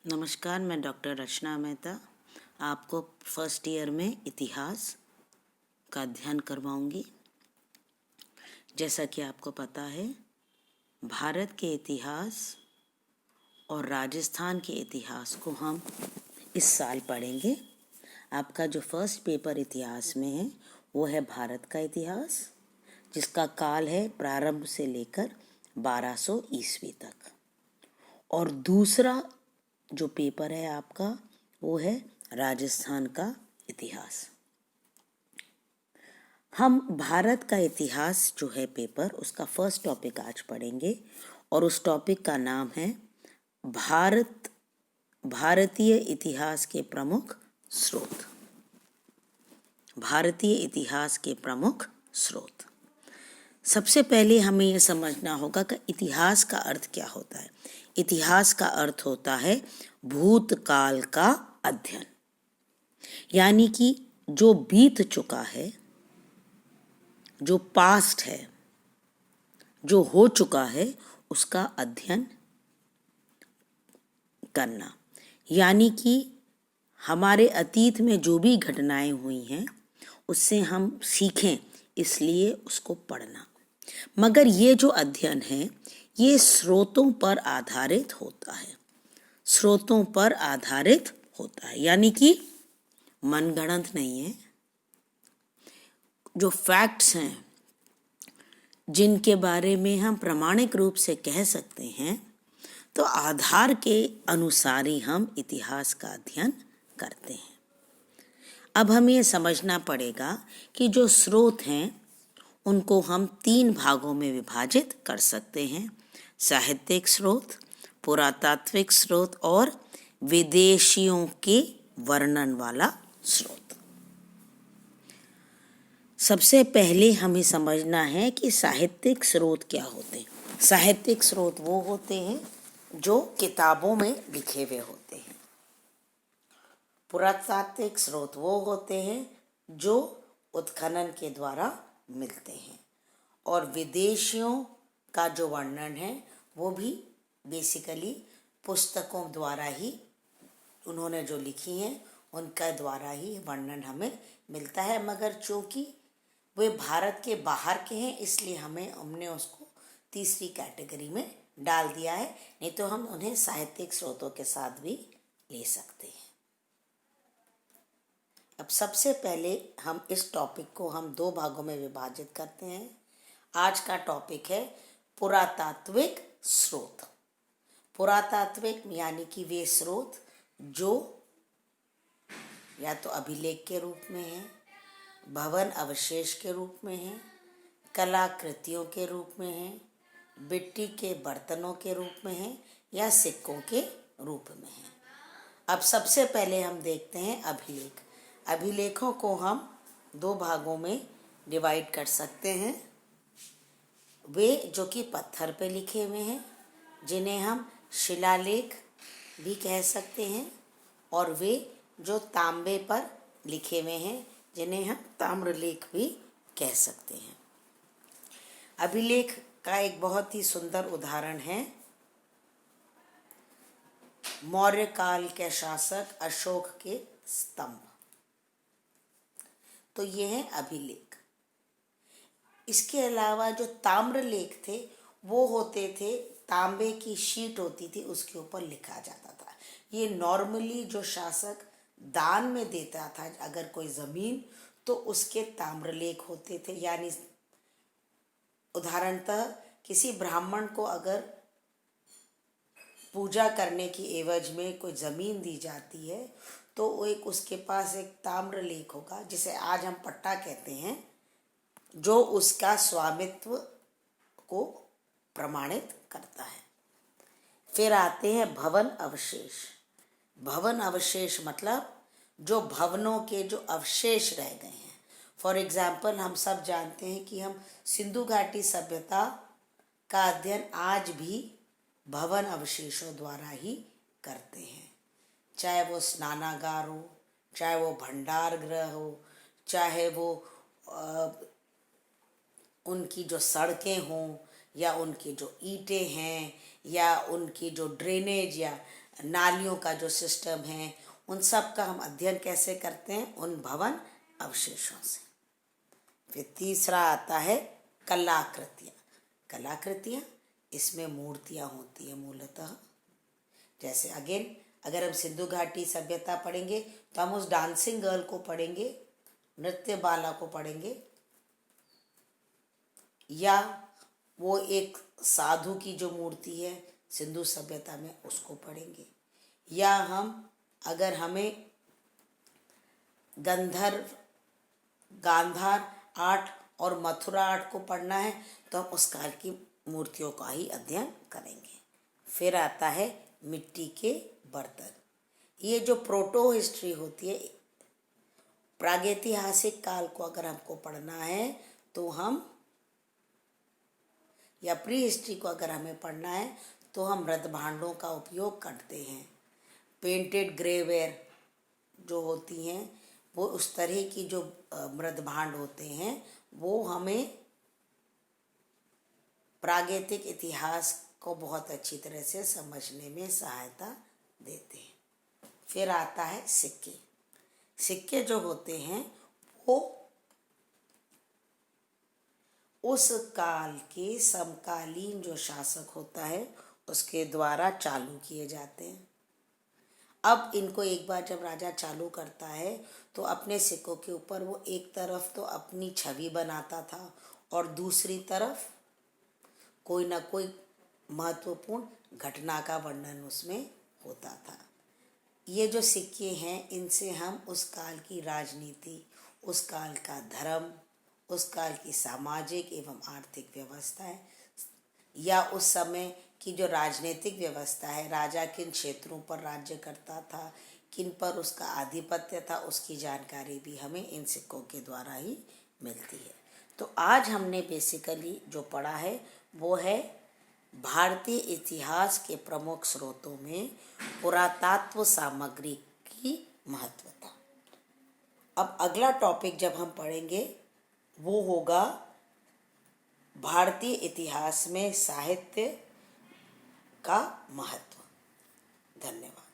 नमस्कार, मैं डॉक्टर रचना मेहता आपको फर्स्ट ईयर में इतिहास का अध्ययन करवाऊंगी। जैसा कि आपको पता है, भारत के इतिहास और राजस्थान के इतिहास को हम इस साल पढ़ेंगे। आपका जो फर्स्ट पेपर इतिहास में है वो है भारत का इतिहास, जिसका काल है प्रारंभ से लेकर 1200 ईस्वी तक। और दूसरा जो पेपर है आपका वो है राजस्थान का इतिहास। हम भारत का इतिहास जो है पेपर, उसका फर्स्ट टॉपिक आज पढ़ेंगे और उस टॉपिक का नाम है भारतीय इतिहास के प्रमुख स्रोत। भारतीय इतिहास के प्रमुख स्रोत। सबसे पहले हमें यह समझना होगा कि इतिहास का अर्थ क्या होता है। इतिहास का अर्थ होता है भूतकाल का अध्ययन, यानी कि जो बीत चुका है, जो पास्ट है, जो हो चुका है, उसका अध्ययन करना। यानी कि हमारे अतीत में जो भी घटनाएं हुई हैं उससे हम सीखें, इसलिए उसको पढ़ना। मगर ये जो अध्ययन है ये स्रोतों पर आधारित होता है। स्रोतों पर आधारित होता है, यानी कि मनगढ़ंत नहीं है। जो फैक्ट्स हैं जिनके बारे में हम प्रामाणिक रूप से कह सकते हैं, तो आधार के अनुसार ही हम इतिहास का अध्ययन करते हैं। अब हमें यह समझना पड़ेगा कि जो स्रोत हैं उनको हम 3 भागों में विभाजित कर सकते हैं: साहित्यिक स्रोत, पुरातात्विक स्रोत और विदेशियों के वर्णन वाला स्रोत। सबसे पहले हमें समझना है कि साहित्यिक स्रोत क्या होते हैं। साहित्यिक स्रोत वो होते हैं जो किताबों में लिखे हुए होते हैं। पुरातात्विक स्रोत वो होते हैं जो उत्खनन के द्वारा मिलते हैं। और विदेशियों का जो वर्णन है वो भी बेसिकली पुस्तकों द्वारा ही, उन्होंने जो लिखी हैं उनका द्वारा ही वर्णन हमें मिलता है। मगर चूँकि वे भारत के बाहर के हैं इसलिए हमने उसको तीसरी कैटेगरी में डाल दिया है, नहीं तो हम उन्हें साहित्यिक स्रोतों के साथ भी ले सकते हैं। अब सबसे पहले हम इस टॉपिक को हम 2 भागों में विभाजित करते हैं। आज का टॉपिक है पुरातात्विक स्रोत। पुरातात्विक यानी कि वे स्रोत जो या तो अभिलेख के रूप में हैं, भवन अवशेष के रूप में हैं, कलाकृतियों के रूप में हैं, मिट्टी के बर्तनों के रूप में हैं या सिक्कों के रूप में हैं। अब सबसे पहले हम देखते हैं अभिलेख। अभिलेखों को हम 2 भागों में डिवाइड कर सकते हैं। वे जो कि पत्थर पे लिखे हुए हैं, जिन्हें हम शिलालेख भी कह सकते हैं, और वे जो तांबे पर लिखे हुए हैं, जिन्हें हम ताम्रलेख भी कह सकते हैं। अभिलेख का एक बहुत ही सुंदर उदाहरण है मौर्य काल के शासक अशोक के स्तंभ। तो ये है अभिलेख। इसके अलावा जो ताम्रलेख थे वो होते थे, तांबे की शीट होती थी, उसके ऊपर लिखा जाता था। ये नॉर्मली जो शासक दान में देता था अगर कोई जमीन, तो उसके ताम्रलेख होते थे। यानी उदाहरणतः किसी ब्राह्मण को अगर पूजा करने की एवज में कोई जमीन दी जाती है तो वो उसके पास एक ताम्रलेख होगा, जिसे आज हम पट्टा कहते हैं, जो उसका स्वामित्व को प्रमाणित करता है। फिर आते हैं भवन अवशेष। भवन अवशेष मतलब जो भवनों के जो अवशेष रह गए हैं। फॉर एग्जाम्पल, हम सब जानते हैं कि हम सिंधु घाटी सभ्यता का अध्ययन आज भी भवन अवशेषों द्वारा ही करते हैं। चाहे वो स्नानागार हो, चाहे वो भंडार गृह हो, चाहे वो उनकी जो सड़कें हों, या उनकी जो ईंटें हैं, या उनकी जो ड्रेनेज या नालियों का जो सिस्टम है, उन सब का हम अध्ययन कैसे करते हैं? उन भवन अवशेषों से। फिर तीसरा आता है कलाकृतियाँ। कलाकृतियाँ, इसमें मूर्तियाँ होती हैं मूलतः। जैसे अगेन अगर हम सिंधु घाटी सभ्यता पढ़ेंगे तो हम उस डांसिंग गर्ल को पढ़ेंगे, नृत्य बाला को पढ़ेंगे, या वो एक साधु की जो मूर्ति है सिंधु सभ्यता में उसको पढ़ेंगे, या हम अगर हमें गांधार आर्ट और मथुरा आर्ट को पढ़ना है तो हम उस काल की मूर्तियों का ही अध्ययन करेंगे। फिर आता है मिट्टी के बर्तन। ये जो प्रोटो हिस्ट्री होती है, प्रागैतिहासिक काल को अगर हमको पढ़ना है तो हम, या प्री हिस्ट्री को अगर हमें पढ़ना है तो हम मृद भांडों का उपयोग करते हैं। पेंटेड ग्रेवेयर जो होती हैं वो उस तरह की जो मृद भांड होते हैं वो हमें प्रागैतिक इतिहास को बहुत अच्छी तरह से समझने में सहायता देते हैं। फिर आता है सिक्के। सिक्के जो होते हैं वो उस काल के समकालीन जो शासक होता है उसके द्वारा चालू किए जाते हैं। अब इनको एक बार जब राजा चालू करता है तो अपने सिक्कों के ऊपर वो एक तरफ तो अपनी छवि बनाता था और दूसरी तरफ कोई ना कोई महत्वपूर्ण घटना का वर्णन उसमें होता था। ये जो सिक्के हैं इनसे हम उस काल की राजनीति, उस काल का धर्म, उस काल की सामाजिक एवं आर्थिक व्यवस्था है, या उस समय की जो राजनीतिक व्यवस्था है, राजा किन क्षेत्रों पर राज्य करता था, किन पर उसका आधिपत्य था, उसकी जानकारी भी हमें इन सिक्कों के द्वारा ही मिलती है। तो आज हमने बेसिकली जो पढ़ा है वो है भारतीय इतिहास के प्रमुख स्रोतों में पुरातत्व सामग्री की महत्वता। अब अगला टॉपिक जब हम पढ़ेंगे वो होगा भारतीय इतिहास में साहित्य का महत्व। धन्यवाद।